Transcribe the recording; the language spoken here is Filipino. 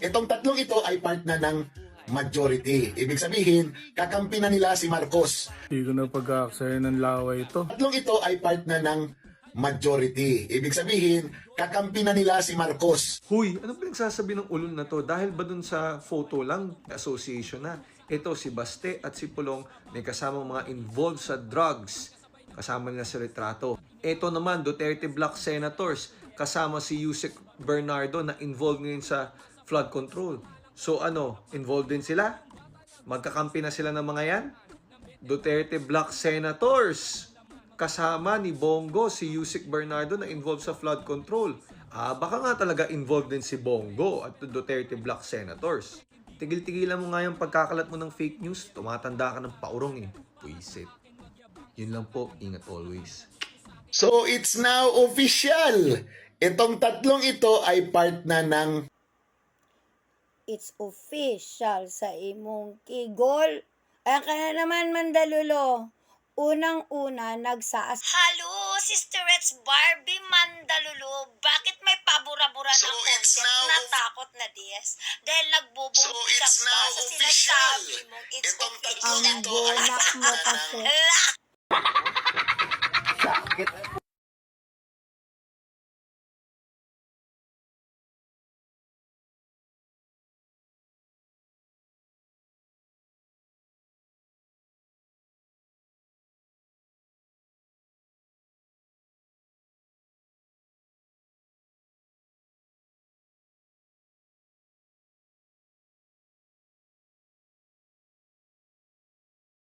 Itong tatlong ito ay part na ng majority. Ibig sabihin, kakampi na nila si Marcos. Hindi ko na pag-aaksaya ng laway ito. Tatlong ito ay part na ng majority. Ibig sabihin, kakampi na nila si Marcos. Huy, ano pinagsasabi ng ulol na to? Dahil ba dun sa photo lang, association na? Ito si Baste at si Pulong may kasamang mga involved sa drugs. Kasama nila si Retrato. Ito naman, Duterte Black Senators. Kasama si Yusek Bernardo na involved ngayon sa flood control. So ano, involved din sila? Magkakampi na sila ng mga yan? Duterte Black Senators. Kasama ni Bongo si Yusek Bernardo na involved sa flood control. Baka nga talaga involved din si Bongo at Duterte Black Senators. Tigil-tigilan mo nga yung pagkakalat mo ng fake news. Tumatanda ka ng paurong eh. Puisit. Yun lang po. Ingat always. So it's now official. Itong tatlong ito ay part na ng It's official sa imong kigol. Ayan ka na naman, Mandalulo. Unang-una, nagsaas. Halo, Sisterets Barbie Mandalulo. Bakit may pabura-bura So ng it's content? now Natakot na DS? Dahil nagbubong So it's now official. mong it's Itong official. tatlong Ang ito ay bunak part mo na kasi. ng